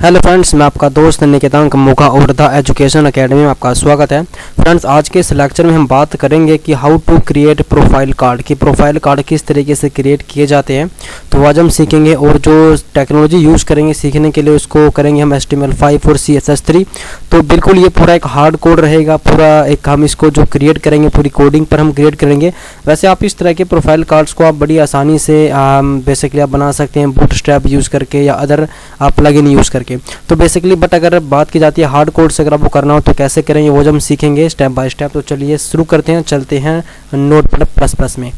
Hello friends, मैं आपका दोस्त निकेतन कमोका उर्दा एजुकेशन एकेडमी में आपका स्वागत है। फ्रेंड्स, आज के इस लेक्चर में हम बात करेंगे कि how to create profile card, कि प्रोफाइल कार्ड किस तरीके से क्रिएट किए जाते हैं। तो आज हम सीखेंगे और जो टेक्नोलॉजी यूज़ करेंगे सीखने के लिए उसको करेंगे हम HTML5 और CSS3। तो बिल्कुल ये पूरा एक हार्ड कोड रहेगा, पूरा एक हम इसको जो क्रिएट करेंगे पूरी कोडिंग पर हम क्रिएट करेंगे। वैसे आप इस तरह के प्रोफाइल कार्ड्स को आप बड़ी आसानी से बेसिकली आप बना सकते हैं बूटस्ट्रैप यूज़ करके या अदर आप प्लगइन यूज़ करके। तो बेसिकली बट अगर बात की जाती है हार्ड कोड से अगर आपको करना हो तो कैसे करेंगे वो जब हम सीखेंगे स्टेप बाय स्टेप। तो चलिए शुरू करते हैं, चलते हैं नोटपैड++ में।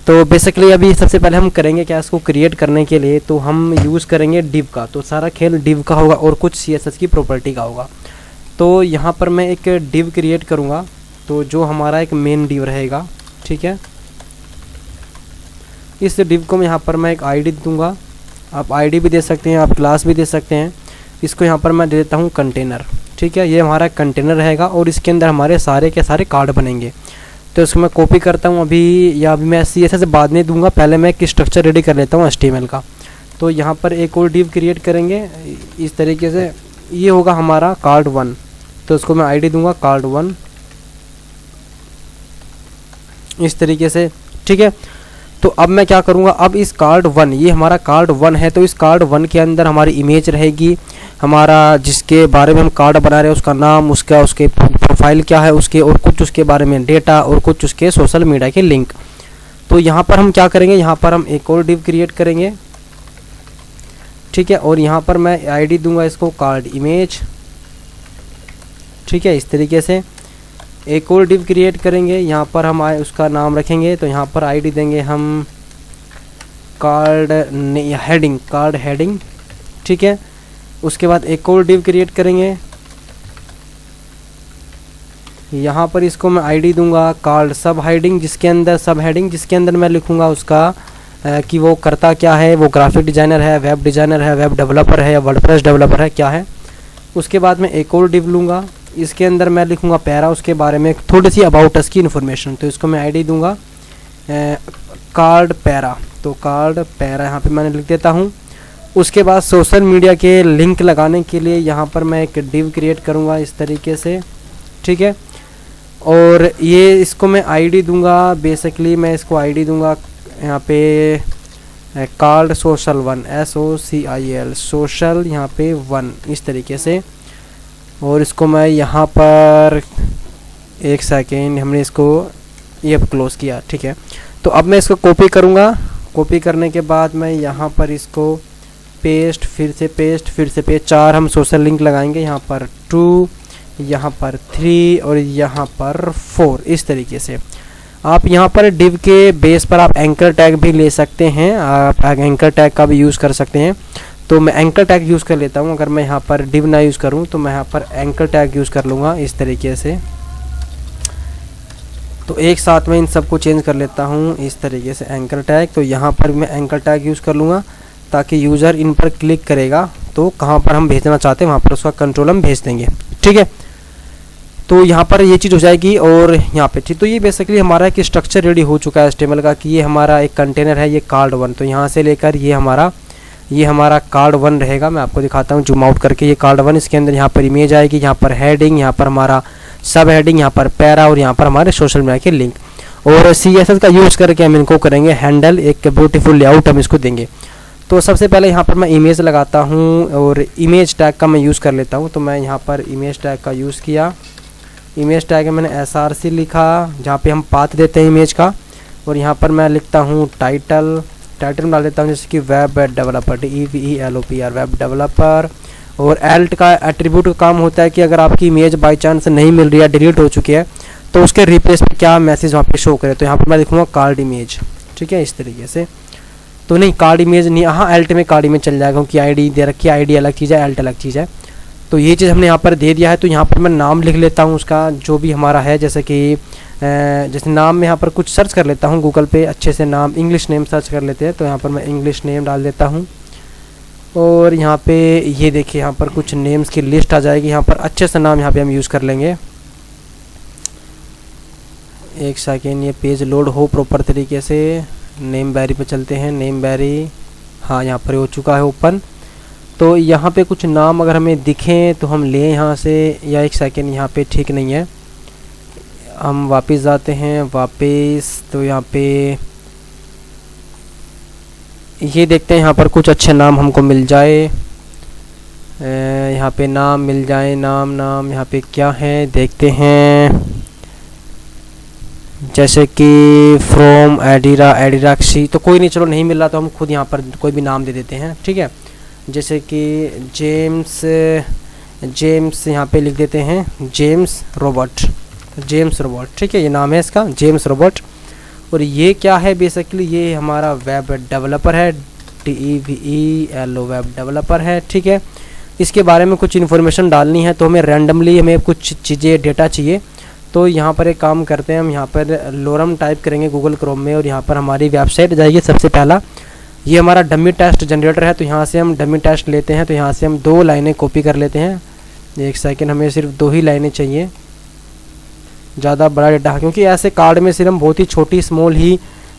तो बेसिकली अभी सबसे पहले हम करेंगे क्या, इसको क्रिएट करने के लिए तो हम यूज़ करेंगे डिव का। तो सारा खेल डिव का होगा और कुछ CSS की प्रॉपर्टी का होगा। तो यहाँ पर मैं एक डिव क्रिएट करूँगा, तो जो हमारा एक मेन डिव रहेगा, ठीक है। इस डिव को मैं यहाँ पर मैं एक ID दूंगा, आप ID भी दे सकते हैं, आप क्लास भी दे सकते हैं। इसको यहाँ पर मैं दे देता हूँ कंटेनर, ठीक है। ये हमारा कंटेनर रहेगा और इसके अंदर हमारे सारे के सारे कार्ड बनेंगे। तो इसको मैं कॉपी करता हूँ अभी, या अभी मैं CSS बाद में दूंगा, पहले मैं एक स्ट्रक्चर रेडी कर लेता हूँ HTML का। तो यहाँ पर एक और डिव क्रिएट करेंगे इस तरीके से, ये होगा हमारा कार्ड1। तो इसको मैं ID दूंगा कार्ड1 इस तरीके से, ठीक है। तो अब मैं क्या करूँगा, अब इस कार्ड1, ये हमारा कार्ड1 है, तो इस कार्ड1 के अंदर हमारी इमेज रहेगी, हमारा जिसके बारे में हम कार्ड बना रहे हैं उसका नाम, उसके प्रोफाइल क्या है उसके, और कुछ उसके बारे में डेटा, और कुछ उसके सोशल मीडिया के लिंक। तो यहाँ पर हम क्या करेंगे, यहाँ पर हम एक और डिव क्रिएट करेंगे, ठीक है। और यहाँ पर मैं ID दूंगा इसको कार्ड इमेज, ठीक है। इस तरीके से एक और डिव क्रिएट करेंगे, यहाँ पर हम उसका नाम रखेंगे। तो यहाँ पर ID देंगे हम कार्ड हेडिंग, ठीक है। उसके बाद एक और डिव क्रिएट करेंगे, यहाँ पर इसको मैं ID दूंगा कार्ड सब हेडिंग, जिसके अंदर मैं लिखूंगा उसका कि वो करता क्या है, वो ग्राफिक डिज़ाइनर है, वेब डिज़ाइनर है, वेब डेवलपर है, वर्डप्रेस डेवलपर है, क्या है। उसके बाद मैं एक और डिव लूँगा, इसके अंदर मैं लिखूंगा पैरा, उसके बारे में थोड़ी सी अबाउट अस की इन्फॉर्मेशन। तो इसको मैं ID दूंगा कार्ड पैरा, तो कार्ड पैरा यहाँ पे मैंने लिख देता हूँ। उसके बाद सोशल मीडिया के लिंक लगाने के लिए यहाँ पर मैं एक डिव क्रिएट करूँगा इस तरीके से, ठीक है। और ये इसको मैं ID दूंगा, बेसिकली मैं इसको ID दूंगा यहाँ पे कार्ड social1 SOCIL सोशल यहाँ पे 1 इस तरीके से। और इसको मैं यहाँ पर एक सेकेंड, हमने इसको ये क्लोज किया, ठीक है। तो अब मैं इसको कॉपी करूँगा, कॉपी करने के बाद मैं यहाँ पर इसको पेस्ट, फिर से पेस्ट 4 हम सोशल लिंक लगाएंगे, यहाँ पर 2, यहाँ पर 3 और यहाँ पर 4 इस तरीके से। आप यहाँ पर डिव के बेस पर आप एंकर टैग भी ले सकते हैं, आप एंकर टैग का भी यूज़ कर सकते हैं। तो मैं एंकर टैग यूज़ कर लेता हूँ, अगर मैं यहाँ पर डिव ना यूज़ करूँ तो मैं यहाँ पर एंकर टैग यूज़ कर लूँगा इस तरीके से। तो एक साथ में इन सबको चेंज कर लेता हूँ इस तरीके से एंकर टैग। तो यहाँ पर मैं एंकर टैग यूज़ कर लूँगा ताकि यूज़र इन पर क्लिक करेगा तो कहाँ पर हम भेजना चाहते हैं वहाँ पर उसका कंट्रोल हम भेज देंगे, ठीक है। तो यहाँ पर ये चीज़ हो जाएगी और यहाँ पे ठीक। तो ये बेसिकली हमारा एक स्ट्रक्चर रेडी हो चुका है HTML का, कि ये हमारा एक कंटेनर है, ये कार्ड1। तो यहाँ से लेकर ये हमारा कार्ड1 रहेगा। मैं आपको दिखाता हूँ जूम आउट करके, ये कार्ड1, इसके अंदर यहाँ पर इमेज आएगी, यहाँ पर हेडिंग, यहाँ पर हमारा सब हेडिंग, यहाँ पर पैरा और यहाँ पर हमारे सोशल मीडिया के लिंक। और CSS का यूज़ करके हम इनको करेंगे हैंडल, एक ब्यूटीफुल लेआउट हम इसको देंगे। तो सबसे पहले यहाँ पर मैं इमेज लगाता हूँ और इमेज टैग का मैं यूज़ कर लेता हूँ। तो मैं यहाँ पर इमेज टैग का यूज़ किया, इमेज टैग में मैंने SRC लिखा जहाँ पे हम पाथ देते हैं इमेज का। और यहाँ पर मैं लिखता हूँ टाइटल में डाल देता हूँ जैसे कि web developer, DEVELOPR web developer. और एल्ट का एट्रीब्यूट का काम होता है कि अगर आपकी इमेज बाई चांस नहीं मिल रही है, डिलीट हो चुकी है, तो उसके रिप्लेस में क्या मैसेज वहाँ पे शो करे। तो यहाँ पर मैं लिखूँगा कार्ड इमेज, ठीक है, इस तरीके से। तो नहीं कार्ड इमेज नहीं, हाँ एल्ट में कार्ड इमेज चल जाएगा क्योंकि ID दे रखी है, ID अलग चीज़ है, एल्ट अलग चीज़ है। तो ये चीज़ हमने यहाँ पर दे दिया है। तो यहाँ पर मैं नाम लिख लेता हूँ उसका जो भी हमारा है, जैसे कि जैसे नाम में यहाँ पर कुछ सर्च कर लेता हूँ गूगल पे, अच्छे से नाम इंग्लिश नेम सर्च कर लेते हैं। तो यहाँ पर मैं इंग्लिश नेम डाल देता हूँ और यहाँ पे ये देखिए यहाँ पर कुछ नेम्स की लिस्ट आ जाएगी। यहाँ पर अच्छे से नाम यहाँ पे हम यूज़ कर लेंगे। एक सेकेंड, ये पेज लोड हो प्रॉपर तरीके से। नेम बैरी पे चलते हैं, नेम बैरी, हाँ यहाँ पर हो चुका है ओपन। तो यहाँ पे कुछ नाम अगर हमें दिखें तो हम लें यहाँ से, या एक सेकेंड, यहाँ पे ठीक नहीं है, हम वापस जाते हैं वापस। तो यहाँ पे ये देखते हैं यहाँ पर कुछ अच्छे नाम हमको मिल जाए, यहाँ पे नाम मिल जाए, नाम यहाँ पे क्या है देखते हैं, जैसे कि फ्रॉम एडिराक्सी, तो कोई नहीं, चलो नहीं मिल रहा तो हम खुद यहाँ पर कोई भी नाम दे देते हैं, ठीक है। जैसे कि जेम्स यहाँ पे लिख देते हैं, जेम्स रोबोट, ठीक है, ये नाम है इसका, जेम्स रोबोट। और ये क्या है बेसिकली, ये हमारा वेब डेवलपर है, DEVELO वेब डेवलपर है, ठीक है। इसके बारे में कुछ इन्फॉर्मेशन डालनी है, तो हमें रैंडमली हमें कुछ चीज़ें डेटा चाहिए। तो यहाँ पर एक काम करते हैं, हम यहाँ पर लोरम टाइप करेंगे गूगल क्रोम में और यहाँ पर हमारी वेबसाइट जाएगी। सबसे पहला ये हमारा डमी टेस्ट जनरेटर है, तो यहाँ से हम डमी टेस्ट लेते हैं। तो यहाँ से हम 2 लाइनें कॉपी कर लेते हैं, एक सेकेंड, हमें सिर्फ 2 ही लाइनें चाहिए, ज़्यादा बड़ा डेटा, क्योंकि ऐसे कार्ड में सिर्फ हम बहुत ही छोटी स्मॉल ही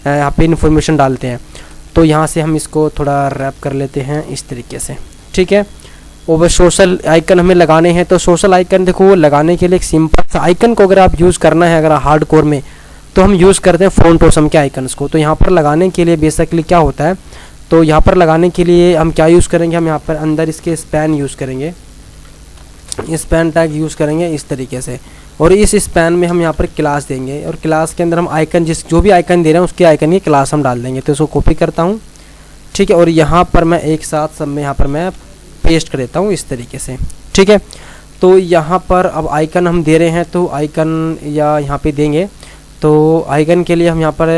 यहाँ पे इन्फॉर्मेशन डालते हैं। तो यहाँ से हम इसको थोड़ा रैप कर लेते हैं इस तरीके से, ठीक है। और सोशल आइकन हमें लगाने हैं, तो सोशल आइकन देखो वो लगाने के लिए एक सिंपल सा आइकन को अगर आप यूज़ करना है, अगर हार्ड कोर में, तो हम यूज़ करते हैं फ़ॉन्ट ऑसम के आइकन्स को। तो यहाँ पर लगाने के लिए बेसिकली क्या होता है, तो यहाँ पर लगाने के लिए हम क्या यूज़ करेंगे, हम यहाँ पर अंदर इसके स्पैन यूज़ करेंगे, स्पैन टैग यूज़ करेंगे इस तरीके से। और इस स्पैन में हम यहाँ पर क्लास देंगे और क्लास के अंदर हम आइकन जो भी आइकन दे रहे हैं उसके आइकन की क्लास हम डाल देंगे। तो इसको कॉपी करता हूँ, ठीक है, और यहाँ पर मैं एक साथ सब में यहाँ पर मैं पेस्ट कर देता हूँ इस तरीके से, ठीक है। तो यहाँ पर अब आइकन हम दे रहे हैं, तो आइकन या यहाँ पे देंगे, तो आइकन के लिए हम यहाँ पर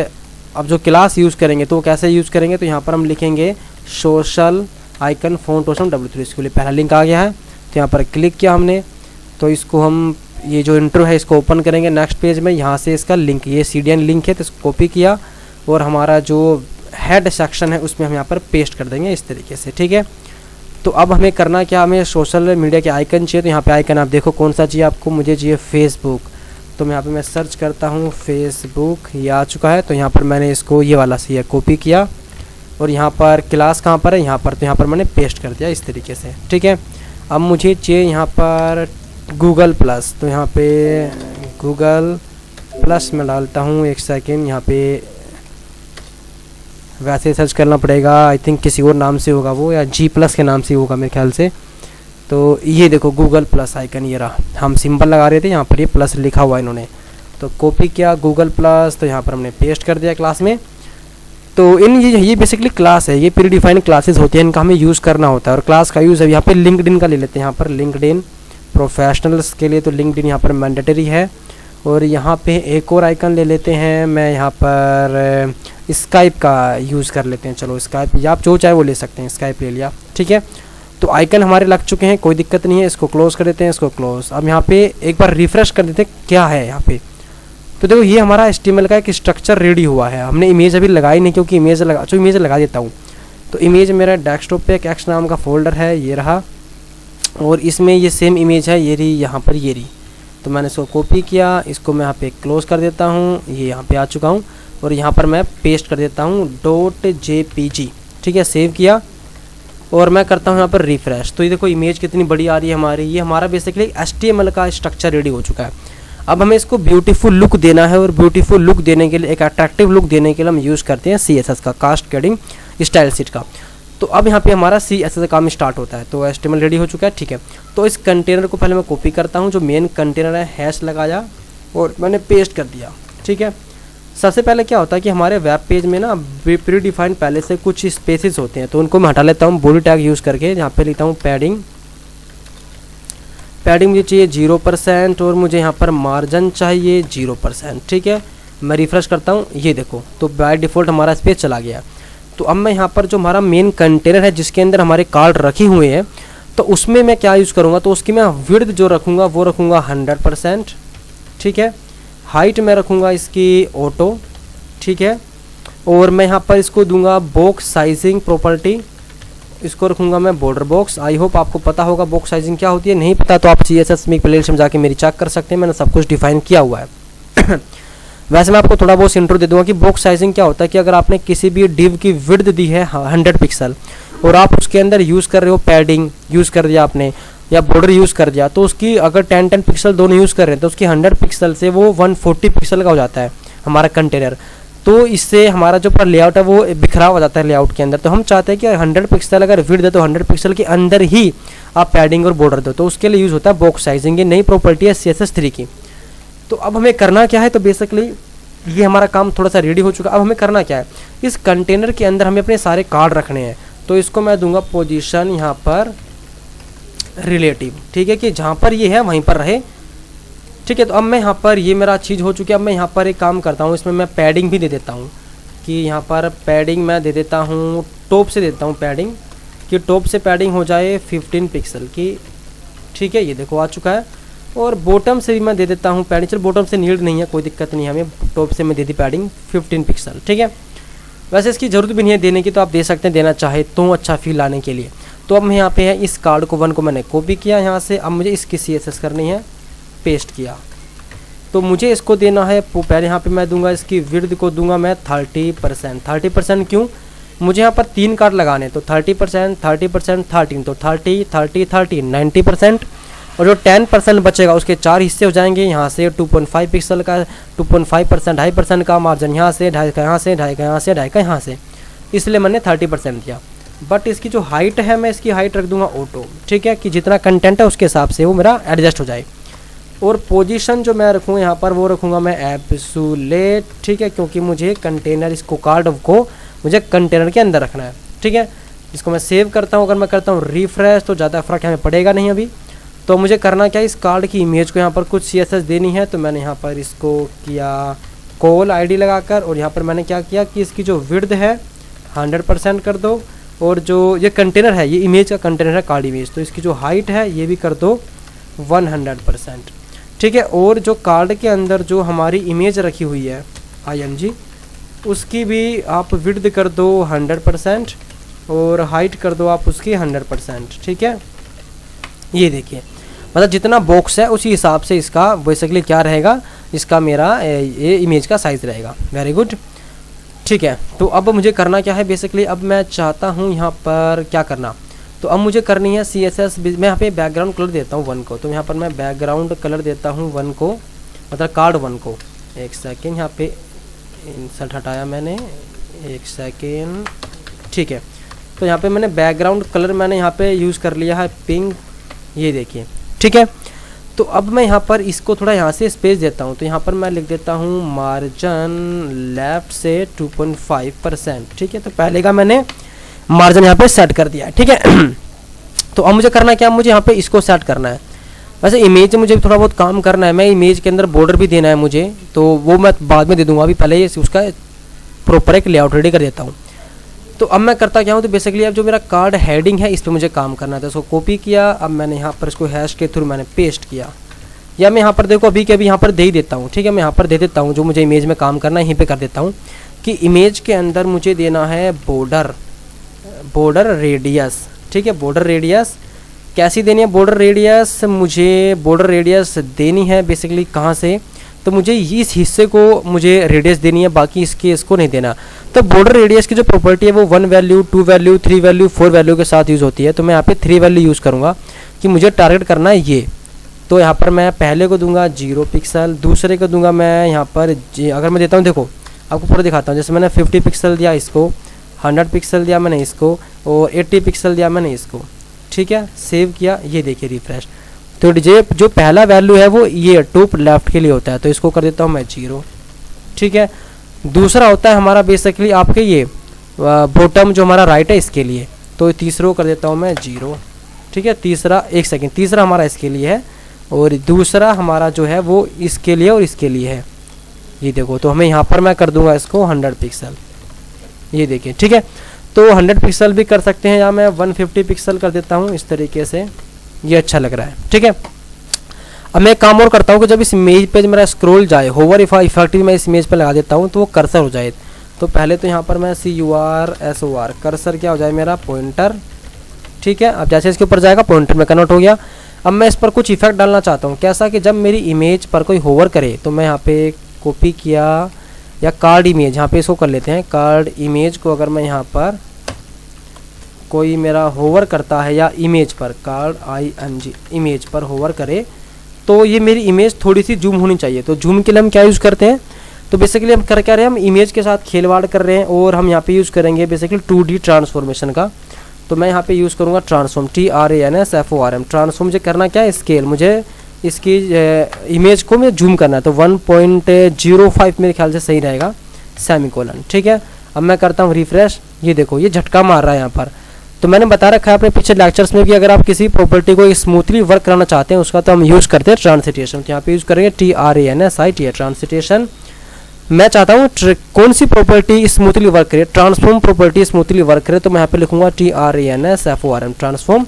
अब जो क्लास यूज़ करेंगे तो कैसे यूज़ करेंगे, तो यहाँ पर हम लिखेंगे social icon font awesome W3। इसके लिए पहला लिंक आ गया है, तो यहाँ पर क्लिक किया हमने, तो इसको हम ये जो इंट्रो है इसको ओपन करेंगे नेक्स्ट पेज में। यहाँ से इसका लिंक, ये CDN लिंक है, तो इसको कॉपी किया और हमारा जो हेड सेक्शन है उसमें हम यहाँ पर पेस्ट कर देंगे इस तरीके से, ठीक है। तो अब हमें करना क्या, हमें सोशल मीडिया के आइकन चाहिए। तो यहाँ पे आइकन आप देखो कौन सा चाहिए आपको, मुझे चाहिए फेसबुक। तो मैं यहाँ पे मैं सर्च करता हूँ फेसबुक, ये आ चुका है। तो यहाँ पर मैंने इसको ये वाला से कॉपी किया और यहाँ पर क्लास कहाँ पर है, यहाँ पर, तो यहाँ पर मैंने पेस्ट कर दिया इस तरीके से, ठीक है। अब मुझे चाहिए यहाँ पर गूगल प्लस, तो यहाँ पे गूगल प्लस मैं डालता हूँ, एक सेकेंड, यहाँ पे वैसे सर्च करना पड़ेगा, आई थिंक किसी और नाम से होगा वो, या G+ के नाम से होगा मेरे ख्याल से। तो ये देखो गूगल प्लस आइकन ये रहा, हम सिंबल लगा रहे थे, यहाँ पर ये प्लस लिखा हुआ इन्होंने, तो कॉपी किया गूगल प्लस, तो यहाँ पर हमने पेस्ट कर दिया क्लास में। तो ये बेसिकली क्लास है, ये प्री डिफाइंड क्लासेस होती हैं, इनका हमें यूज़ करना होता है। और क्लास का यूज़ है यहाँ पे लिंक्डइन का ले लेते हैं, यहाँ पर लिंक्डइन प्रोफेशनल्स के लिए, तो लिंक्डइन यहाँ पर मैंडेटरी है। और यहाँ पे एक और आइकन ले लेते हैं, मैं यहाँ पर स्काइप का यूज़ कर लेते हैं, चलो स्काइप, या आप जो चाहे वो ले सकते हैं, स्काइप ले लिया, ठीक है। तो आइकन हमारे लग चुके हैं, कोई दिक्कत नहीं है, इसको क्लोज़ कर देते हैं, इसको क्लोज। अब यहाँ पे एक बार रिफ़्रेश कर देते हैं क्या है यहाँ पे। तो देखो ये हमारा HTML का एक स्ट्रक्चर रेडी हुआ है। हमने इमेज अभी लगाई नहीं, क्योंकि इमेज लगा देता हूँ। तो इमेज मेरा डेस्कटॉप पे एक X नाम का फोल्डर है, ये रहा, और इसमें ये सेम इमेज है, ये रही यहाँ पर, ये रही। तो मैंने इसको कॉपी किया, इसको मैं यहाँ पे क्लोज़ कर देता हूँ, ये यहाँ पे आ चुका हूँ, और यहाँ पर मैं पेस्ट कर देता हूँ .jpg, ठीक है, सेव किया और मैं करता हूँ यहाँ पर रिफ़्रेश। तो ये देखो इमेज कितनी बड़ी आ रही है हमारी, ये हमारा बेसिकली HTML का स्ट्रक्चर रेडी हो चुका है। अब हमें इसको ब्यूटीफुल लुक देना है, और ब्यूटीफुल लुक देने के लिए, एक अट्रैक्टिव लुक देने के लिए हम यूज़ करते हैं CSS का, कास्केडिंग स्टाइल शीट का। तो अब यहाँ पे हमारा CSS का काम स्टार्ट होता है। तो HTML रेडी हो चुका है, ठीक है। तो इस कंटेनर को पहले मैं कॉपी करता हूँ, जो मेन कंटेनर है, हैश लगाया और मैंने पेस्ट कर दिया, ठीक है। सबसे पहले क्या होता है कि हमारे वेब पेज में ना प्री डिफाइंड पहले से कुछ स्पेसेस होते हैं, तो उनको मैं हटा लेता हूँ बॉडी टैग यूज़ करके। यहाँ पे लिखता हूँ पैडिंग मुझे चाहिए 0% और मुझे यहाँ पर मार्जिन चाहिए 0%, ठीक है। मैं रिफ्रेश करता हूँ, ये देखो, तो बाय डिफ़ॉल्ट हमारा स्पेस चला गया। तो अब मैं यहाँ पर जो हमारा मेन कंटेनर है जिसके अंदर हमारे कार्ड रखे हुए हैं, तो उसमें मैं क्या यूज़ करूँगा, तो उसकी मैं विड्थ जो रखूँगा वो रखूँगा 100%, ठीक है। हाइट में रखूँगा इसकी ऑटो, ठीक है। और मैं यहाँ पर इसको दूंगा बॉक्स साइजिंग प्रॉपर्टी, इसको रखूँगा मैं बॉर्डर बॉक्स। आई होप आपको पता होगा बॉक्स साइजिंग क्या होती है, नहीं पता तो आप CSS में प्लेलिस्ट में जाके मेरी चेक कर सकते हैं, मैंने सब कुछ डिफाइन किया हुआ है। वैसे मैं आपको थोड़ा बहुत इंट्रो दे दूँगा कि बॉक्स साइजिंग क्या होता है, कि अगर आपने किसी भी डिव की विड्थ दी है 100 पिक्सल, और आप उसके अंदर यूज़ कर रहे हो पैडिंग यूज़ कर दिया आपने या बॉर्डर यूज़ कर दिया, तो उसकी अगर 10 पिक्सल दोनों यूज़ कर रहे हैं तो उसकी 100 पिक्सल से वो 140 पिक्सल का हो जाता है हमारा कंटेनर। तो इससे हमारा जो पर लेआउट है वो बिखराव हो जाता है लेआउट के अंदर। तो हम चाहते हैं कि 100 पिक्सल अगर विड्थ है तो 100 पिक्सल के अंदर ही आप पैडिंग और बॉर्डर दो, तो उसके लिए यूज़ होता है बॉक्स साइजिंग। ये नई प्रॉपर्टी है CSS3 की। तो अब हमें करना क्या है, तो बेसिकली ये हमारा काम थोड़ा सा रेडी हो चुका। अब हमें करना क्या है, इस कंटेनर के अंदर हमें अपने सारे कार्ड रखने हैं। तो इसको मैं दूंगा पोजीशन यहाँ पर रिलेटिव, ठीक है, कि जहाँ पर ये है वहीं पर रहे, ठीक है। तो अब मैं यहाँ पर ये मेरा चीज़ हो चुकी है। अब मैं यहाँ पर एक काम करता हूँ, इसमें मैं पैडिंग भी दे देता हूँ कि यहाँ पर पैडिंग मैं दे देता हूँ, टॉप से देता हूँ पैडिंग, कि टॉप से पैडिंग हो जाए 15 पिक्सल की, ठीक है। ये देखो आ चुका है। और बॉटम से भी मैं दे देता हूँ पैडिंग, चलो बॉटम से नीड नहीं है, कोई दिक्कत नहीं है हमें, टॉप से मैं दे दी पैडिंग 15 पिक्सल, ठीक है। वैसे इसकी ज़रूरत भी नहीं है देने की, तो आप दे सकते हैं देना चाहे तो अच्छा फील आने के लिए। तो अब मैं यहाँ पे है इस कार्ड को 1 को मैंने कॉपी किया यहाँ से। अब मुझे इसकी CSS करनी है, पेस्ट किया। तो मुझे इसको देना है, पहले यहाँ पे मैं दूंगा इसकी विड्थ को दूंगा मैं 30%। 30% क्यों, मुझे यहाँ पर 3 कार्ड लगाने, तो 30%, 30%, 13, तो 30, 30, 30, 90%। और जो 10% बचेगा उसके 4 हिस्से हो जाएंगे। यहाँ से 2.5 पिक्सल का 2.5%, 2.5% का मार्जिन यहाँ से, 2.5 का यहाँ से, 2.5 का यहाँ से, 2.5 का यहाँ से, इसलिए मैंने 30% दिया। बट इसकी जो हाइट है मैं इसकी हाइट रख दूंगा ऑटो, ठीक है, कि जितना कंटेंट है उसके हिसाब से वो मेरा एडजस्ट हो जाए। और पोजीशन जो मैं रखूँ यहाँ पर वो रखूँगा मैं एब्सोल्यूट, ठीक है, क्योंकि मुझे कंटेनर इसको कार्ड को मुझे कंटेनर के अंदर रखना है, ठीक है। इसको मैं सेव करता हूँ। अगर मैं करता हूँ रिफ्रेश तो ज़्यादा फ़र्क हमें पड़ेगा नहीं अभी। तो मुझे करना क्या है, इस कार्ड की इमेज को यहाँ पर कुछ CSS देनी है। तो मैंने यहाँ पर इसको किया कॉल ID लगाकर, और यहाँ पर मैंने क्या किया कि इसकी जो विड्थ है 100% कर दो, और जो ये कंटेनर है, ये इमेज का कंटेनर है कार्ड इमेज, तो इसकी जो हाइट है ये भी कर दो 100%, ठीक है। और जो कार्ड के अंदर जो हमारी इमेज रखी हुई है IMG, उसकी भी आप विड्थ कर दो 100% और हाइट कर दो आप उसकी 100%, ठीक है। ये देखिए, मतलब जितना बॉक्स है उसी हिसाब से इसका बेसिकली क्या रहेगा, इसका मेरा ये इमेज का साइज़ रहेगा। वेरी गुड, ठीक है। तो अब मुझे करना क्या है, बेसिकली अब मैं चाहता हूँ यहाँ पर क्या करना, तो अब मुझे करनी है CSS। मैं यहाँ पे बैकग्राउंड कलर देता हूँ 1 को, तो यहाँ पर मैं बैकग्राउंड कलर देता हूँ 1 को, मतलब कार्ड 1 को। एक सेकेंड, यहाँ पे इंसर्ट हटाया मैंने, एक सेकेंड, ठीक है। तो यहाँ पे मैंने बैकग्राउंड कलर मैंने यहाँ पे यूज़ कर लिया है पिंक, ये देखिए, ठीक है। तो अब मैं यहाँ पर इसको थोड़ा यहाँ से स्पेस देता हूँ, तो यहाँ पर मैं लिख देता हूँ मार्जिन लेफ्ट से 2.5%, ठीक है। तो पहले का मैंने मार्जिन यहाँ पे सेट कर दिया है, ठीक है। तो अब मुझे करना क्या, मुझे यहाँ पे इसको सेट करना है। वैसे इमेज में मुझे थोड़ा बहुत काम करना है, मैं इमेज के अंदर बॉर्डर भी देना है मुझे, तो वो मैं बाद में दे दूँगा, अभी पहले उसका प्रॉपर एक लेआउट रेडी कर देता हूँ। तो अब मैं करता क्या हूँ, तो बेसिकली अब जो मेरा कार्ड हेडिंग है इस पर मुझे काम करना था, इसको कॉपी किया। अब मैंने यहाँ पर इसको हैश के थ्रू मैंने पेस्ट किया, या मैं यहाँ पर देखो अभी के अभी यहाँ पर दे ही देता हूँ, ठीक है। मैं यहाँ पर दे देता हूँ जो मुझे इमेज में काम करना है, यहीं पे कर देता हूँ कि इमेज के अंदर मुझे देना है बॉर्डर रेडियस, ठीक है। बॉर्डर रेडियस कैसी देनी है, बॉर्डर रेडियस मुझे बॉर्डर रेडियस देनी है बेसिकली कहाँ से, तो मुझे इस हिस्से को मुझे रेडियस देनी है, बाकी इसको नहीं देना। तो बॉर्डर रेडियस की जो प्रॉपर्टी है वो 1 वैल्यू, 2 वैल्यू, 3 वैल्यू, 4 वैल्यू के साथ यूज़ होती है। तो मैं यहाँ पे 3 वैल्यू यूज़ करूँगा कि मुझे टारगेट करना है ये। तो यहाँ पर मैं पहले को दूंगा 0 पिक्सल, दूसरे को दूंगा मैं यहाँ पर अगर मैं देता हूँ, देखो आपको पूरा दिखाता हूँ। जैसे मैंने 50 पिक्सल दिया इसको, 100 पिक्सल दिया मैंने इसको, और 80 पिक्सल दिया मैंने इसको, ठीक है। सेव किया, ये देखिए रिफ्रेश। तो जो पहला वैल्यू है वो ये टॉप लेफ्ट के लिए होता है, तो इसको कर देता हूँ मैं 0, ठीक है। दूसरा होता है हमारा बेसिकली आपके ये बॉटम जो हमारा राइट है इसके लिए, तो तीसरा कर देता हूँ मैं 0, ठीक है। तीसरा, एक सेकेंड, तीसरा हमारा इसके लिए है और दूसरा हमारा जो है वो इसके लिए और इसके लिए है। ये देखो, तो हमें यहाँ पर मैं कर दूंगा इसको 100 पिक्सल, ये देखिए, ठीक है। तो 100 पिक्सल भी कर सकते हैं, या मैं 150 पिक्सल कर देता हूँ इस तरीके से, ये अच्छा लग रहा है, ठीक है। अब मैं एक काम और करता हूँ कि जब इस इमेज पे मेरा स्क्रॉल जाए, होवर इफेक्ट मैं इस इमेज पे लगा देता हूँ तो वो कर्सर हो जाए। तो पहले तो यहाँ पर मैं CURSOR, कर्सर क्या हो जाए मेरा पॉइंटर, ठीक है। अब जैसे इसके ऊपर जाएगा पॉइंटर में कन्वर्ट हो गया। अब मैं इस पर कुछ इफेक्ट डालना चाहता हूँ, कैसा कि जब मेरी इमेज पर कोई होवर करे, तो मैं यहाँ पे कॉपी किया, या कार्ड इमेज यहाँ पे इसको कर लेते हैं, कार्ड इमेज को अगर मैं यहाँ पर कोई मेरा होवर करता है या इमेज पर, कार्ड ING इमेज पर होवर करे तो ये मेरी इमेज थोड़ी सी जूम होनी चाहिए। तो जूम के लिए हम क्या यूज़ करते हैं, तो बेसिकली हम कर क्या रहे हैं, हम इमेज के साथ खेलवाड़ कर रहे हैं और हम यहाँ पे यूज़ करेंगे बेसिकली 2D ट्रांसफॉर्मेशन का। तो मैं यहाँ पे यूज़ करूँगा ट्रांसफॉर्म, TRANSFORM। ट्रांसफॉर्म मुझे करना क्या है, स्केल, मुझे इसकी इमेज को मुझे जूम करना है। तो 1.05 मेरे ख्याल से सही रहेगा, सेमीकोलन। ठीक है, अब मैं करता हूँ रिफ्रेश। ये देखो ये झटका मार रहा है यहाँ पर। तो मैंने बता रखा है अपने पिछले लेक्चर्स में कि अगर आप किसी प्रॉपर्टी को स्मूथली वर्क कराना चाहते हैं उसका तो हम यूज़ करते हैं ट्रांसिटेशन। तो यहाँ पे यूज़ करेंगे TRANSIT ट्रांसिटेशन। मैं चाहता हूँ कौन सी प्रॉपर्टी स्मूथली वर्क करे, ट्रांसफॉर्म प्रॉपर्टी स्मूथली वर्क करे, तो मैं यहाँ पे लिखूंगा TRANSFORM ट्रांसफॉर्म।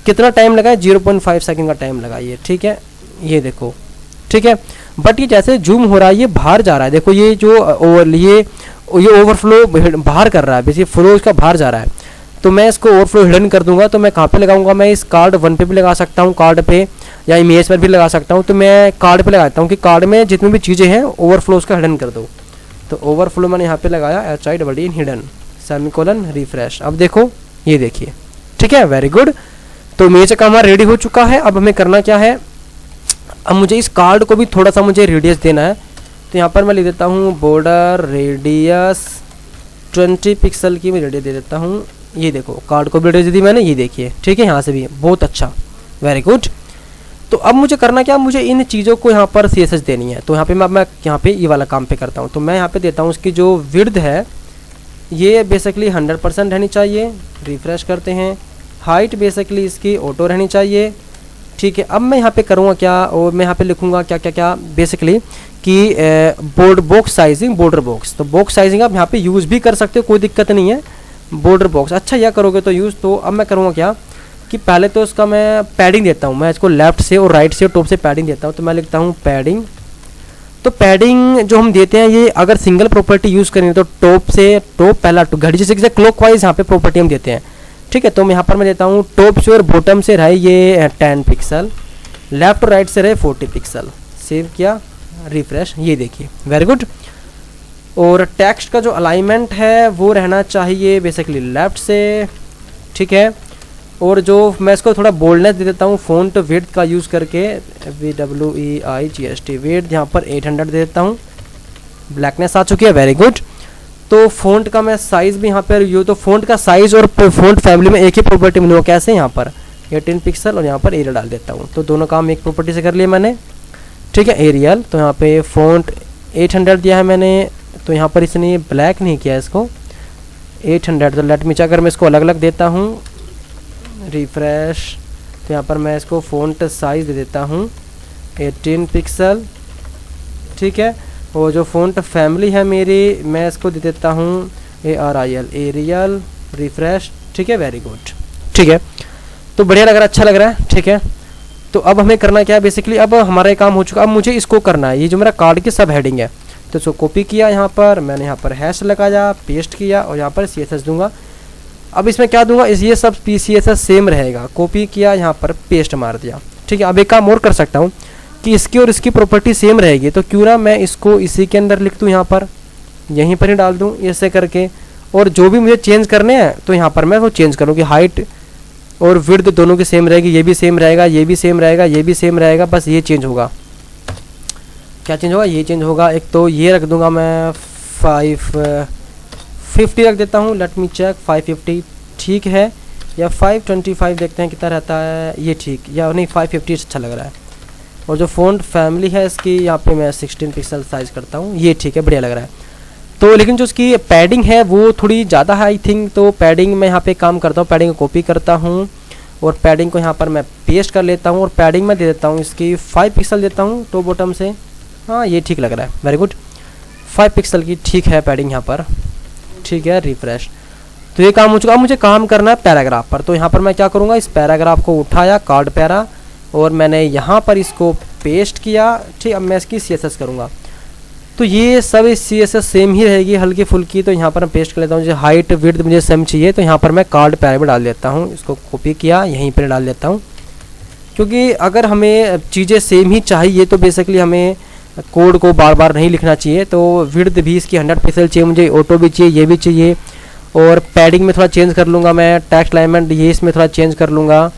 कितना टाइम लगा है, 0.5 सेकंड का टाइम लगाइए। ठीक है, ये देखो, ठीक है। बट ये जैसे जूम हो रहा है ये बाहर जा रहा है, देखो ये जो ये ओवरफ्लो बाहर कर रहा है, बेसिकली फ्लो इसका बाहर जा रहा है। तो मैं इसको ओवरफ्लो हिडन कर दूंगा। तो मैं कहाँ पे लगाऊंगा, मैं इस कार्ड 1 पे भी लगा सकता हूँ, कार्ड पे या इमेज पर भी लगा सकता हूँ। तो मैं कार्ड पे लगाता हूँ कि कार्ड में जितनी भी चीज़ें हैं ओवरफ्लो उसका हिडन कर दो। तो ओवरफ्लो मैंने यहाँ पे लगाया HIDDEN हिडन, सेमीकोलन, रिफ्रेश। अब देखो ये देखिए, ठीक है, वेरी गुड। तो इमेज का हमारा रेडी हो चुका है। अब हमें करना क्या है, अब मुझे इस कार्ड को भी थोड़ा सा मुझे रेडियस देना है। तो यहाँ पर मैं लिख देता हूँ बॉर्डर रेडियस 20 पिक्सल की मैं रेडियस दे देता हूँ। ये देखो कार्ड को भी रेडियस दी मैंने, ये देखिए, ठीक है, यहाँ से भी बहुत अच्छा, वेरी गुड। तो अब मुझे करना क्या, मुझे इन चीज़ों को यहाँ पर CSS देनी है। तो यहाँ पे मैं यहाँ पे ये वाला काम पे करता हूँ। तो मैं यहाँ पे देता हूँ इसकी जो विड्थ है ये बेसिकली 100% रहनी चाहिए। रिफ्रेश करते हैं। हाइट बेसिकली इसकी ऑटो रहनी चाहिए। ठीक है, अब मैं यहाँ पे करूँगा क्या, और मैं यहाँ पे लिखूँगा क्या क्या क्या बेसिकली कि board box sizing, border box. तो बॉक्स साइजिंग आप यहाँ पे यूज़ भी कर सकते हो, कोई दिक्कत नहीं है। बॉर्डर बॉक्स अच्छा यह करोगे तो यूज़। तो अब मैं करूँगा क्या कि पहले तो इसका मैं पैडिंग देता हूँ, मैं इसको लेफ्ट से और राइट से और टॉप से पैडिंग देता हूँ। तो मैं लिखता हूँ पैडिंग। तो पैडिंग जो हम देते हैं ये अगर सिंगल प्रॉपर्टी यूज़ करेंगे तो टॉप से टॉप, पहला घड़ी जैसे क्लॉकवाइज यहाँ पे प्रॉपर्टी हम देते हैं। ठीक है, तो मैं यहाँ पर मैं देता हूँ टॉप से और बॉटम से रहे ये 10 पिक्सल, लेफ्ट और राइट से रहे 40 पिक्सल। सेव किया, रिफ्रेश, ये देखिए, वेरी गुड। और टेक्स्ट का जो अलाइनमेंट है वो रहना चाहिए बेसिकली लेफ्ट से। ठीक है, और जो मैं इसको थोड़ा बोल्डनेस दे देता हूँ फ़ॉन्ट विड्थ का यूज़ करके, WEIGHT विड्थ यहाँ पर 800 दे देता हूँ। ब्लैकनेस आ चुकी है, वेरी गुड। तो फ़ॉन्ट का मैं साइज़ भी यहाँ पर यूँ, तो फ़ॉन्ट का साइज़ और फ़ॉन्ट फैमिली में एक ही प्रॉपर्टी मिलेगा। कैसे, यहाँ पर 18 पिक्सल और यहाँ पर एरियल डाल देता हूँ। तो दोनों काम एक प्रॉपर्टी से कर लिए मैंने। ठीक है, एरियल। तो यहाँ पे फ़ॉन्ट 800 दिया है मैंने। तो यहाँ पर इसने ब्लैक नहीं किया इसको, 800। तो लेट मी चेक, अगर मैं इसको अलग अलग देता हूँ, रिफ्रेश, तो यहाँ पर मैं इसको फ़ॉन्ट साइज़ दे देता हूँ 18 पिक्सल। ठीक है, और जो फ़ॉन्ट फैमिली है मेरी मैं इसको दे देता हूँ ARIL, एरियल, रिफ्रेश। ठीक है, वेरी गुड। ठीक है, तो बढ़िया लग रहा है, अच्छा लग रहा है। ठीक है, तो अब हमें करना क्या है बेसिकली, अब हमारा काम हो चुका। अब मुझे इसको करना है, ये जो मेरा कार्ड की सब हेडिंग है तो इसको कॉपी किया, यहाँ पर मैंने यहाँ पर हैश लगाया, पेस्ट किया और यहाँ पर CSS दूंगा। अब इसमें क्या दूंगा, ये सब CSS सेम रहेगा। कॉपी किया, यहाँ पर पेस्ट मार दिया। ठीक है, अब एक काम और कर सकता हूँ कि इसकी और इसकी प्रॉपर्टी सेम रहेगी, तो क्यों ना मैं इसको इसी के अंदर लिख दूँ, यहाँ पर यहीं पर ही डाल दूँ ऐसे करके। और जो भी मुझे चेंज करने हैं तो यहाँ पर मैं वो चेंज करूँ कि हाइट और विड्थ दोनों की सेम रहेगी, ये भी सेम रहेगा, ये भी सेम रहेगा, ये भी सेम रहेगा, बस ये चेंज होगा। क्या चेंज होगा, ये चेंज होगा। एक तो ये रख दूंगा मैं 550 रख देता हूँ। लेट मी चेक, 550 ठीक है, या 525 देखते हैं कितना रहता है, ये ठीक, या नहीं 550 अच्छा लग रहा है। और जो फ़ॉन्ट फैमिली है इसकी यहाँ पे मैं 16 पिक्सल साइज़ करता हूँ, ये ठीक है, बढ़िया लग रहा है। तो लेकिन जो उसकी पैडिंग है वो थोड़ी ज़्यादा है आई थिंक। तो पैडिंग में यहाँ पे काम करता हूँ, पैडिंग को कॉपी करता हूँ और पैडिंग को यहाँ पर मैं पेस्ट कर लेता हूँ। और पैडिंग में दे देता हूँ इसकी 5 पिक्सल देता हूँ टॉप बॉटम से। हाँ, ये ठीक लग रहा है, वेरी गुड, 5 पिक्सल की ठीक है पैडिंग यहाँ पर। ठीक है, रिफ्रेश। तो ये काम हो चुका। अब मुझे काम करना है पैराग्राफ पर। तो यहाँ पर मैं क्या करूँगा, इस पैराग्राफ को उठाया, कार्ड पैरा, और मैंने यहाँ पर इसको पेस्ट किया। ठीक, अब मैं इसकी CSS करूँगा। तो ये सब CSS सेम ही रहेगी, हल्की फुल्की। तो यहाँ पर मैं पेस्ट कर लेता हूँ। जो हाइट विड्थ मुझे सेम चाहिए तो यहाँ पर मैं कार्ड पैरा पर डाल देता हूँ। इसको कॉपी किया, यहीं पर डाल देता हूँ, क्योंकि अगर हमें चीज़ें सेम ही चाहिए तो बेसिकली हमें कोड को बार बार नहीं लिखना चाहिए। तो विड्थ भी इसकी 100 पिक्सल चाहिए मुझे, ऑटो भी चाहिए, ये भी चाहिए, और पैडिंग में थोड़ा चेंज कर लूँगा मैं, टेक्स्ट अलाइनमेंट ये इसमें थोड़ा चेंज कर लूँगा।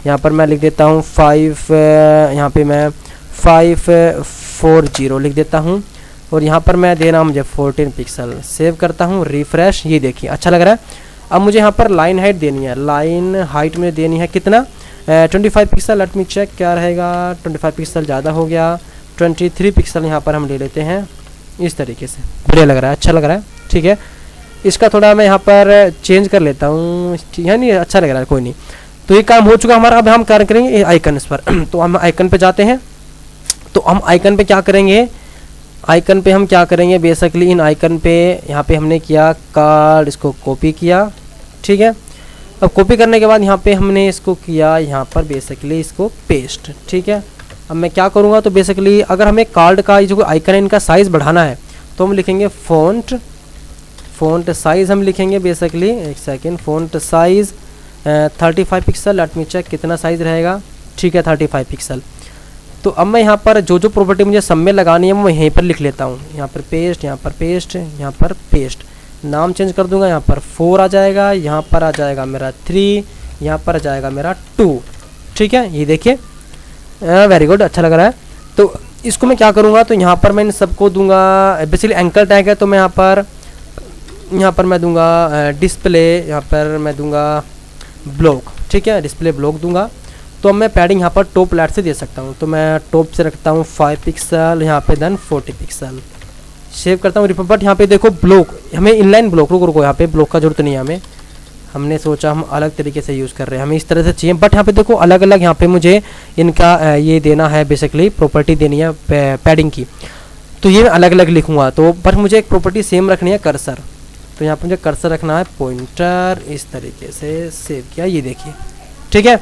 यहाँ पर मैं लिख देता हूँ 5, यहाँ पे मैं 540 लिख देता हूँ और यहाँ पर मैं देना मुझे 14 पिक्सल। सेव करता हूँ, रिफ्रेश, ये देखिए अच्छा लग रहा है। अब मुझे यहाँ पर लाइन हाइट देनी है, लाइन हाइट में देनी है कितना 25 पिक्सल। लेट मी चेक क्या रहेगा, 25 पिक्सल ज़्यादा हो गया, 23 पिक्सल यहाँ पर हम ले लेते हैं। इस तरीके से बढ़िया लग रहा है, अच्छा लग रहा है, ठीक है। इसका थोड़ा मैं यहाँ पर चेंज कर लेता हूँ, यानी अच्छा लग रहा है, कोई नहीं। तो ये काम हो चुका हमारा। अब हम कार्य करेंगे आइकन पर। तो हम आइकन पे जाते हैं। तो हम आइकन पे क्या करेंगे, आइकन पे हम क्या करेंगे बेसिकली, इन आइकन पे यहाँ पे हमने किया कार्ड, इसको कॉपी किया, ठीक है। अब कॉपी करने के बाद यहाँ पे हमने इसको किया यहाँ पर बेसिकली इसको पेस्ट, ठीक है। अब मैं क्या करूँगा, तो बेसिकली अगर हमें कार्ड का जो आइकन है इनका साइज़ बढ़ाना है तो हम लिखेंगे फ़ॉन्ट साइज़ हम लिखेंगे बेसिकली, एक second, font size 35 pixel. Let me check कितना साइज़ रहेगा, ठीक है 35 पिक्सल। तो अब मैं यहाँ पर जो प्रॉपर्टी मुझे सब में लगानी है मैं यहीं पर लिख लेता हूँ, यहाँ पर पेस्ट, यहाँ पर पेस्ट, यहाँ पर पेस्ट। नाम चेंज कर दूंगा, यहाँ पर 4 आ जाएगा, यहाँ पर आ जाएगा मेरा 3, यहाँ पर आ जाएगा मेरा 2, ठीक है। ये देखिए वेरी गुड, अच्छा लग रहा है। तो इसको मैं क्या करूँगा, तो यहाँ पर मैं इन सबको दूंगा, बेसिकली एंकर टैग है तो मैं यहाँ पर मैं दूंगा डिस्प्ले, यहाँ पर मैं दूंगा ब्लॉक, ठीक है, डिस्प्ले ब्लॉक दूंगा। तो अब मैं पैडिंग यहाँ पर टॉप लेफ्ट से दे सकता हूँ, तो मैं टॉप से रखता हूँ 5 पिक्सल, यहाँ पे देन 40 पिक्सल। सेव करता हूँ, बट यहाँ पे देखो ब्लॉक, हमें इनलाइन ब्लॉक, रुको यहाँ पे ब्लॉक का जरूरत नहीं है हमें, हमने सोचा हम अलग तरीके से यूज़ कर रहे हैं, हमें इस तरह से चाहिए। बट यहाँ पे देखो अलग अलग यहाँ पे मुझे इनका ये देना है, बेसिकली प्रॉपर्टी देनी है पैडिंग की, तो ये मैं अलग अलग लिखूँगा। तो पर मुझे एक प्रॉपर्टी सेम रखनी है, कर्सर, तो यहाँ पर मुझे कर्सर रखना है, पॉइंटर, इस तरीके से सेव किया, ये देखिए, ठीक है।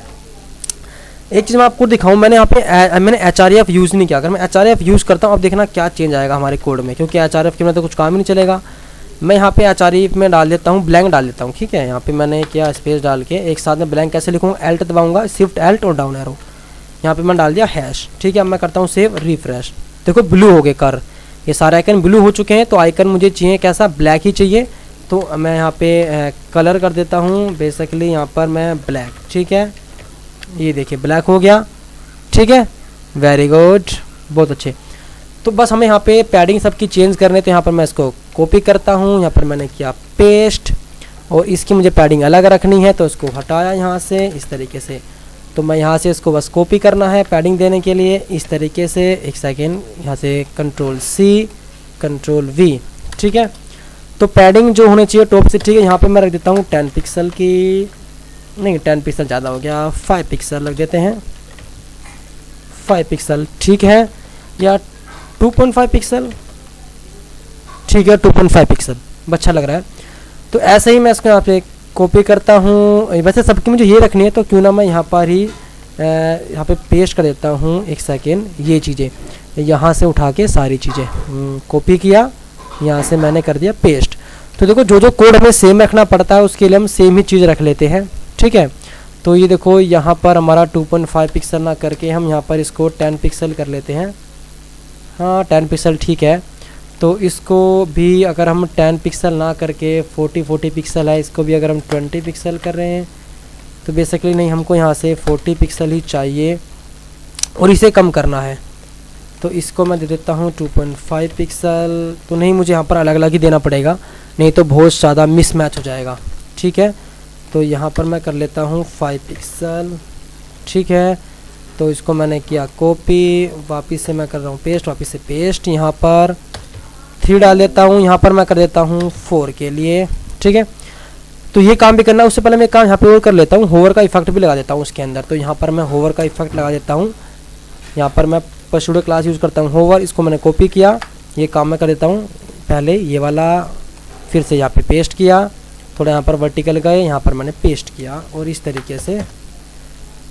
एक चीज़ मैं आपको दिखाऊं, मैंने यहाँ पे मैंने HRF यूज़ नहीं किया। अगर मैं HRF यूज़ करता हूँ, अब देखना क्या चेंज आएगा हमारे कोड में, क्योंकि HRF के बिना तो कुछ काम ही नहीं चलेगा। मैं यहाँ पे HRF में डाल देता हूँ, ब्लैंक डाल देता हूँ, ठीक है। यहाँ पे मैंने क्या स्पेस डाल के एक साथ में ब्लैंक कैसे लिखूँगा, एल्ट दबाऊँगा, शिफ्ट एल्ट और डाउन एरो, यहाँ पे मैं डाल दिया हैश, ठीक है। अब मैं करता हूँ सेव, रिफ्रेश, देखो ब्लू हो गए कर, ये सारे आइकन ब्लू हो चुके हैं। तो आइकन मुझे चाहिए कैसा, ब्लैक ही चाहिए। तो मैं यहाँ पे कलर कर देता हूँ बेसिकली, यहाँ पर मैं ब्लैक, ठीक है, ये देखिए ब्लैक हो गया, ठीक है, वेरी गुड, बहुत अच्छे। तो बस हमें यहाँ पे पैडिंग सबकी चेंज करने, तो यहाँ पर मैं इसको कॉपी करता हूँ, यहाँ पर मैंने किया पेस्ट, और इसकी मुझे पैडिंग अलग रखनी है तो इसको हटाया यहाँ से इस तरीके से। तो मैं यहाँ से इसको बस कॉपी करना है पैडिंग देने के लिए इस तरीके से, एक सेकेंड, यहाँ से Ctrl+C Ctrl+V, ठीक है। तो पैडिंग जो होनी चाहिए टॉप से, ठीक है। यहाँ पे मैं रख देता हूँ 10 पिक्सल की, नहीं 10 पिक्सल ज़्यादा हो गया, 5 पिक्सल रख देते हैं, 5 पिक्सल, ठीक है, या 2.5 पिक्सल, ठीक है, 2.5 पिक्सल अच्छा लग रहा है। तो ऐसे ही मैं इसको यहाँ पे कॉपी करता हूँ, वैसे सबकी मुझे ये रखनी है तो क्यों ना मैं यहाँ पर ही यहाँ पे पेस्ट कर देता हूँ, एक सेकेंड, ये चीज़ें यहाँ से उठा के सारी चीज़ें कॉपी किया, यहाँ से मैंने कर दिया पेस्ट। तो देखो जो कोड हमें सेम रखना पड़ता है उसके लिए हम सेम ही चीज़ रख लेते हैं, ठीक है। तो ये देखो यहाँ पर हमारा 2.5 पिक्सल ना करके हम यहाँ पर इसको 10 पिक्सल कर लेते हैं, हाँ 10 पिक्सल ठीक है। तो इसको भी अगर हम 10 पिक्सल ना करके 40 पिक्सल है, इसको भी अगर हम 20 पिक्सल कर रहे हैं तो बेसिकली नहीं, हमको यहाँ से 40 पिक्सल ही चाहिए और इसे कम करना है। तो इसको मैं दे देता हूँ 2.5 पिक्सल। तो नहीं, मुझे यहाँ पर अलग अलग ही देना पड़ेगा, नहीं तो बहुत ज़्यादा मिसमैच हो जाएगा, ठीक है। तो यहाँ पर मैं कर लेता हूँ 5 पिक्सल, ठीक है। तो इसको मैंने किया कॉपी, वापस से मैं कर रहा हूँ पेस्ट, वापस से पेस्ट, यहाँ पर 3 डाल देता हूँ, यहाँ पर मैं कर देता हूँ 4 के लिए, ठीक है। तो ये काम भी करना है, उससे पहले मैं काम यहाँ पे और कर लेता हूँ, होवर का इफेक्ट भी लगा देता हूँ उसके अंदर। तो यहाँ पर मैं होवर का इफेक्ट लगा देता हूँ, यहाँ पर मैं पशुडो क्लास यूज़ करता हूँ होवर, इसको मैंने कॉपी किया, ये काम मैं कर देता हूँ पहले ये वाला, फिर से यहाँ पे पेस्ट किया, थोड़ा यहाँ पर वर्टिकल गए, यहाँ पर मैंने पेस्ट किया और इस तरीके से।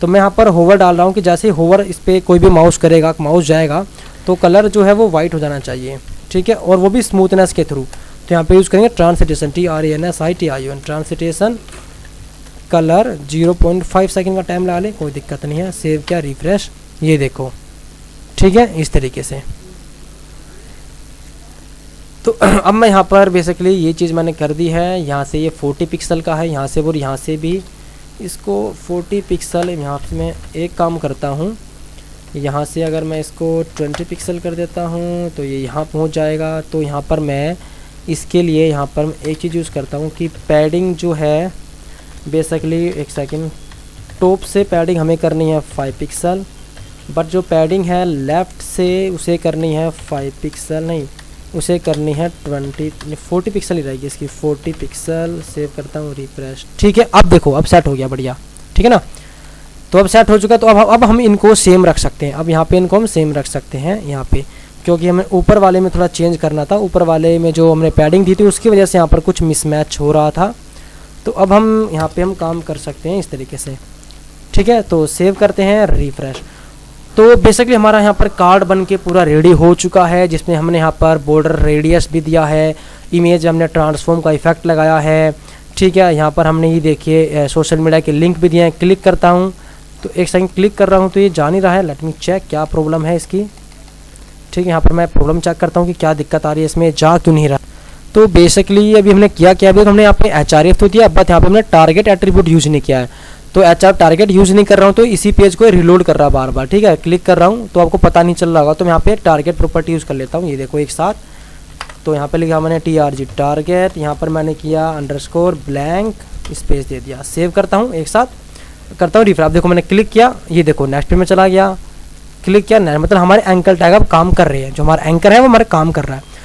तो मैं यहाँ पर होवर डाल रहा हूँ कि जैसे होवर इस पर कोई भी माउस करेगा, माउस जाएगा तो कलर जो है वो वाइट हो जाना चाहिए, ठीक है, और वो भी स्मूथनेस के थ्रू। तो यहाँ पे यूज़ करेंगे translation, TRANSITION, translation colour 0.5 second का टाइम लगा ले, कोई दिक्कत नहीं है। सेव किया, रिफ्रेश, ये देखो, ठीक है, इस तरीके से। तो अब मैं यहाँ पर बेसिकली ये चीज़ मैंने कर दी है। यहाँ से ये 40 पिक्सल का है, यहाँ से और यहाँ से भी इसको 40 पिक्सल। यहाँ से मैं एक काम करता हूँ, यहाँ से अगर मैं इसको 20 पिक्सल कर देता हूँ तो ये यहाँ पहुँच जाएगा। तो यहाँ पर मैं इसके लिए यहाँ पर एक चीज़ यूज़ करता हूँ कि पैडिंग जो है बेसिकली, एक सेकंड, टॉप से पैडिंग हमें करनी है 5 पिक्सल, बट जो पैडिंग है लेफ़्ट से उसे करनी है 5 पिक्सल नहीं, उसे करनी है 40 पिक्सल ही रहेगी इसकी, 40 पिक्सल। सेव करता हूँ, रिफ्रेश। ठीक है, अब देखो अब सेट हो गया, बढ़िया, ठीक है ना। तो अब सेट हो चुका है। तो अब हम इनको सेम रख सकते हैं। अब यहाँ पे इनको हम सेम रख सकते हैं यहाँ पे, क्योंकि हमें ऊपर वाले में थोड़ा चेंज करना था। ऊपर वाले में जो हमने पैडिंग दी थी उसकी वजह से यहाँ पर कुछ मिसमैच हो रहा था। तो अब हम यहाँ पे हम काम कर सकते हैं इस तरीके से, ठीक है। तो सेव करते हैं, रिफ्रेश। तो बेसिकली हमारा यहाँ पर कार्ड बन के पूरा रेडी हो चुका है, जिसमें हमने यहाँ पर बॉर्डर रेडियस भी दिया है, इमेज हमने ट्रांसफॉर्म का इफेक्ट लगाया है, ठीक है। यहाँ पर हमने ये देखिए सोशल मीडिया के लिंक भी दिए हैं। क्लिक करता हूँ तो एक सेकंड क्लिक कर रहा हूँ तो ये जा नहीं रहा है। लेट मी चेक क्या प्रॉब्लम है इसकी, ठीक है। यहाँ पर मैं प्रॉब्लम चेक करता हूँ कि क्या दिक्कत आ रही है इसमें, जा क्यों नहीं रहा। तो बेसिकली अभी हमने किया क्या, अभी हमने यहाँ पे HRF तो दिया, बट यहाँ पे हमने टारगेट एट्रीब्यूट यूज़ नहीं किया है। तो HRF टारगेट यूज़ नहीं कर रहा हूँ तो इसी पेज को रिलोड कर रहा बार बार, ठीक है। क्लिक कर रहा हूँ तो आपको पता नहीं चल रहा होगा। तो मैं यहाँ पे टारगेट प्रॉपर्टी यूज़ कर लेता हूँ, ये देखो एक साथ। तो यहाँ पे लिखा मैंने TRG टारगेट, यहाँ पर मैंने किया अंडरस्कोर ब्लैंक, स्पेस दे दिया। सेव करता हूँ, एक साथ करता हूँ, रिफ्रेश। आप देखो मैंने क्लिक किया, ये देखो नेक्स्ट पे में चला गया। क्लिक किया, मतलब हमारे एंकर टैग अब काम कर रहे हैं, जो हमारा एंकर है वो हमारे काम कर रहा है।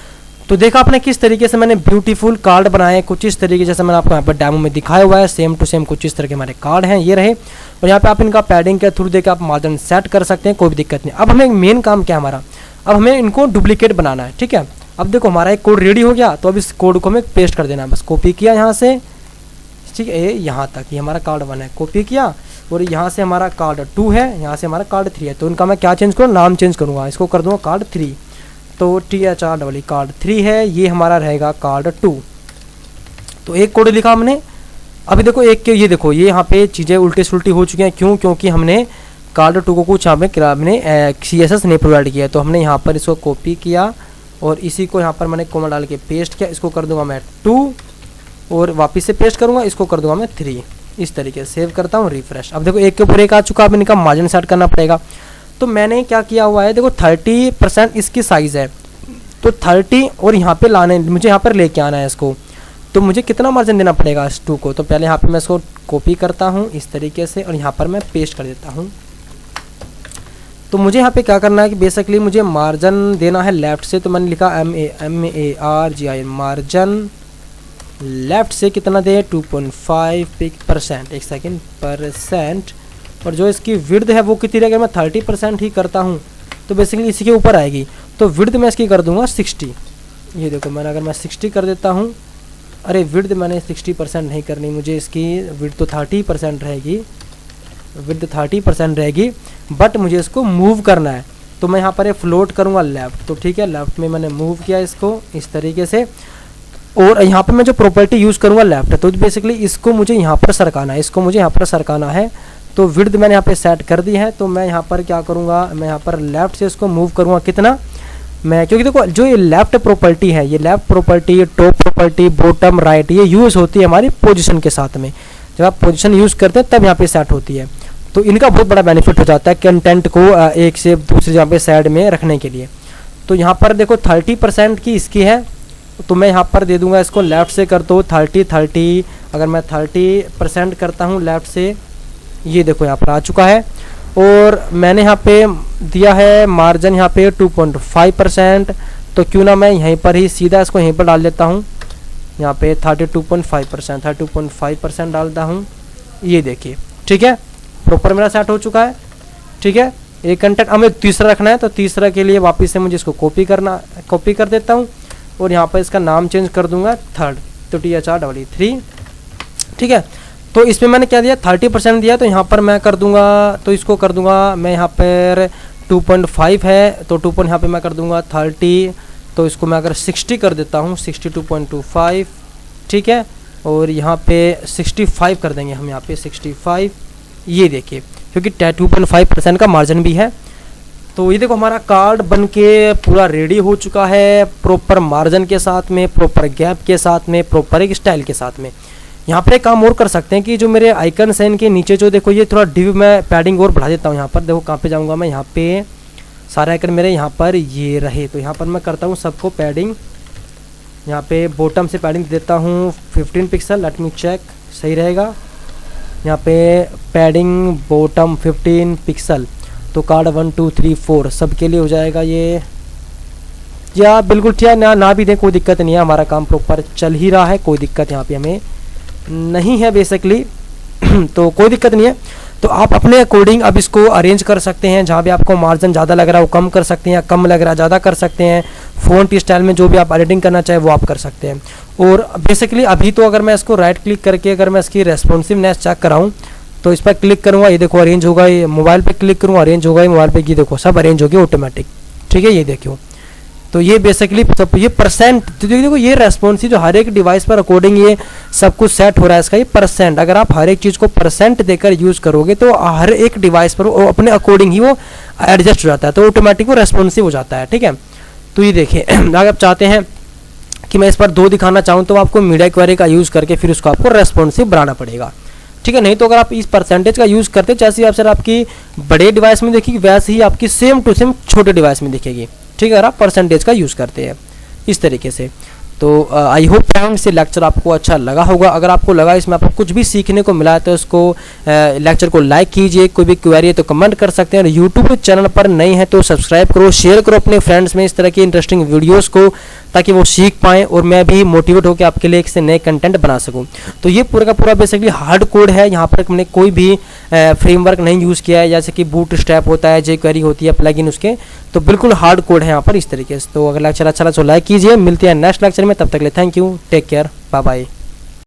तो देखा आपने किस तरीके से मैंने ब्यूटीफुल कार्ड बनाए, कुछ इस तरीके जैसे मैंने आपको यहाँ पर डेमो में दिखाया हुआ है। सेम टू सेम कुछ इस तरह के हमारे कार्ड हैं, ये रहे। और यहाँ पे आप इनका पैडिंग के थ्रू देकर आप मार्जिन सेट कर सकते हैं, कोई भी दिक्कत नहीं। अब हमें मेन काम क्या है हमारा, अब हमें इनको डुप्लीकेट बनाना है, ठीक है। अब देखो हमारा एक कोड रेडी हो गया, तो अब इस कोड को हमें पेस्ट कर देना है। बस कॉपी किया यहाँ से, ठीक है, यहाँ तक ये हमारा कार्ड 1 है, कॉपी किया। और यहाँ से हमारा कार्ड 2 है, यहाँ से हमारा कार्ड 3 है। तो इनका मैं क्या चेंज करूँ, नाम चेंज करूँगा, इसको कर दूँगा कार्ड 3। तो THR कार्ड 3 है, ये हमारा रहेगा कार्ड 2। तो एक कोड लिखा हमने। अभी देखो एक के, ये देखो ये यहाँ पे चीज़ें उल्टी सुलटी हो चुकी हैं। क्यों, क्योंकि हमने कार्ड 2 को कुछ यहाँ पे हमने CSS नहीं प्रोवाइड किया। तो हमने यहाँ पर इसको कॉपी किया और इसी को यहाँ पर मैंने कोमा डाल के पेस्ट किया। इसको कर दूंगा मैं 2 और वापस से पेस्ट करूँगा, इसको कर दूंगा मैं 3। इस तरीके से सेव करता हूँ, रिफ्रेश। अब देखो एक के ऊपर एक आ चुका। अब इनका मार्जिन सेट करना पड़ेगा। तो मैंने क्या किया हुआ है, देखो 30% इसकी साइज़ है, तो 30 और यहाँ पे लाने, मुझे यहाँ पर लेके आना है इसको। तो मुझे कितना मार्जिन देना पड़ेगा इस 2 को। तो पहले यहाँ पे मैं इसको कॉपी करता हूँ इस तरीके से और यहाँ पर मैं पेस्ट कर देता हूँ। तो मुझे यहाँ पे क्या करना है कि बेसिकली मुझे मार्जिन देना है लेफ़्ट से। तो मैंने लिखा MARGIN मार्जिन लेफ़्ट से कितना दे, 2.5%, एक सेकेंड, %। और जो इसकी विड्थ है वो कितनी रहेगी, मैं 30% ही करता हूँ तो बेसिकली इसी के ऊपर आएगी। तो विड्थ मैं इसकी कर दूंगा 60। ये देखो मैंने, अगर मैं 60 कर देता हूँ, अरे विड्थ मैंने 60% नहीं करनी, मुझे इसकी विड्थ तो 30% रहेगी, विड्थ 30% रहेगी, बट मुझे इसको मूव करना है। तो मैं यहाँ पर ये फ्लोट करूँगा लेफ़्ट। तो ठीक है, लेफ़्ट में मैंने मूव किया इसको इस तरीके से। और यहाँ पे मैं जो प्रॉपर्टी यूज़ करूँगा लेफ़्ट, तो बेसिकली इसको मुझे यहाँ पर सरकाना है, इसको मुझे यहाँ पर सरकाना है। तो विड्थ मैंने यहाँ पे सेट कर दी है। तो मैं यहाँ पर क्या करूँगा, मैं यहाँ पर लेफ़्ट से इसको मूव करूँगा कितना, मैं, क्योंकि देखो जो ये लेफ़्ट प्रॉपर्टी है, ये left property, top property, bottom, right, ये यूज़ होती है हमारी पोजीशन के साथ में। जब आप पोजीशन यूज़ करते हैं तब यहाँ पे सेट होती है। तो इनका बहुत बड़ा बेनिफिट हो जाता है कंटेंट को एक से दूसरी जगह पे साइड में रखने के लिए। तो यहाँ पर देखो 30% की इसकी है, तो मैं यहाँ पर दे दूँगा इसको लेफ़्ट से कर दो 30। अगर मैं 30% करता हूँ लेफ़्ट से, ये देखो यहाँ पर आ चुका है। और मैंने यहाँ पे दिया है मार्जिन यहाँ पे 2.5%। तो क्यों ना मैं यहीं पर ही सीधा इसको यहीं पर डाल देता हूँ, यहाँ पे 32.5% डालता हूँ। ये देखिए, ठीक है, प्रॉपर मेरा सेट हो चुका है, ठीक है। एक कंटेंट हमें तीसरा रखना है, तो तीसरा के लिए वापस से मुझे इसको कॉपी कर देता हूँ और यहाँ पर इसका नाम चेंज कर दूंगा 3rd। तो THR3, ठीक है। तो इसमें मैंने क्या दिया, 30% दिया। तो यहाँ पर मैं कर दूंगा, तो इसको कर दूंगा मैं यहाँ पर 2.5 है, तो 2. यहाँ पे मैं कर दूंगा 30। तो इसको मैं अगर 60 कर देता हूँ, 62.25, ठीक है। और यहाँ पे 65 कर देंगे हम, यहाँ पे 65। ये देखिए, क्योंकि 2.5% का मार्जिन भी है। तो ये देखो हमारा कार्ड बन के पूरा रेडी हो चुका है, प्रॉपर मार्जिन के साथ में, प्रॉपर गैप के साथ में, प्रॉपर एक स्टाइल के साथ में। यहाँ पर एक काम और कर सकते हैं कि जो मेरे आइकन्स हैं इनके नीचे जो देखो ये थोड़ा डिव मैं पैडिंग और बढ़ा देता हूँ। यहाँ पर देखो कहाँ पे जाऊँगा मैं, यहाँ पे सारे आइकन मेरे यहाँ पर ये रहे, तो यहाँ पर मैं करता हूँ सबको पैडिंग, यहाँ पे बॉटम से पैडिंग देता हूँ 15 पिक्सल, लेट मी चेक सही रहेगा। यहाँ पे पैडिंग बॉटम 15 पिक्सल, तो कार्ड 1 2 3 4 सब के लिए हो जाएगा ये, या बिल्कुल ठीक है ना भी दें कोई दिक्कत नहीं है, हमारा काम प्रॉपर चल ही रहा है, कोई दिक्कत यहाँ पे हमें नहीं है बेसिकली तो कोई दिक्कत नहीं है। तो आप अपने अकॉर्डिंग अब इसको अरेंज कर सकते हैं, जहाँ भी आपको मार्जिन ज़्यादा लग रहा है वो कम कर सकते हैं, या कम लग रहा है ज़्यादा कर सकते हैं। फ़ॉन्ट स्टाइल में जो भी आप एडिटिंग करना चाहें वो आप कर सकते हैं। और बेसिकली अभी तो अगर मैं इसको राइट क्लिक करके अगर मैं इसकी रेस्पॉन्सिवनेस चेक कराऊँ तो इस पर क्लिक करूँगा, ये देखो अरेंज होगा, ये मोबाइल पर क्लिक करूँगा अरेंज होगा, ये मोबाइल पर ये देखो सब अरेंज हो गया ऑटोमेटिक, ठीक है ये देखियो। तो ये बेसिकली सब ये परसेंट, तो देखो ये रेस्पॉन्सिव जो हर एक डिवाइस पर अकॉर्डिंग ये सब कुछ सेट हो रहा है इसका, ये परसेंट, अगर आप हर एक चीज़ को परसेंट देकर यूज़ करोगे तो हर एक डिवाइस पर वो अपने अकॉर्डिंग ही वो एडजस्ट हो जाता है, तो ऑटोमेटिक वो रेस्पॉन्सिव हो जाता है, ठीक है। तो ये देखिए अगर आप चाहते हैं कि मैं इस पर 2 दिखाना चाहूँ तो आपको मीडिया क्वेरी का यूज़ करके फिर उसको आपको रेस्पॉन्सिव बनाना पड़ेगा, ठीक है। नहीं तो अगर आप इस परसेंटेज का यूज़ करते जैसे आप सर आपकी बड़े डिवाइस में देखेगी वैसे ही आपकी सेम टू सेम छोटे डिवाइस में दिखेगी, ठीक है, अगर आप परसेंटेज का यूज़ करते हैं इस तरीके से। तो आई होप फ्रेंड्स से लेक्चर आपको अच्छा लगा होगा। अगर आपको लगा इसमें आपको कुछ भी सीखने को मिला है तो इसको लेक्चर को लाइक कीजिए, कोई भी क्वेरी है तो कमेंट कर सकते हैं, और यूट्यूब चैनल पर नए हैं तो सब्सक्राइब करो, शेयर करो अपने फ्रेंड्स में इस तरह की इंटरेस्टिंग वीडियोज़ को, ताकि वो सीख पाएँ और मैं भी मोटिवेट होकर आपके लिए एक से नए कंटेंट बना सकूँ। तो ये पूरा का पूरा बेसिकली हार्ड कोड है, यहाँ पर मैंने कोई भी फ्रेमवर्क नहीं यूज़ किया है, जैसे कि बूट स्ट्रैप होता है, जे क्वेरी होती है, प्लगइन उसके, तो बिल्कुल हार्ड कोड है यहाँ पर इस तरीके से। तो अगर लेक्चर अच्छा लगा तो लाइक कीजिए, मिलते हैं नेक्स्ट लेक्चर में, तब तक के लिए thank you, take care, bye bye.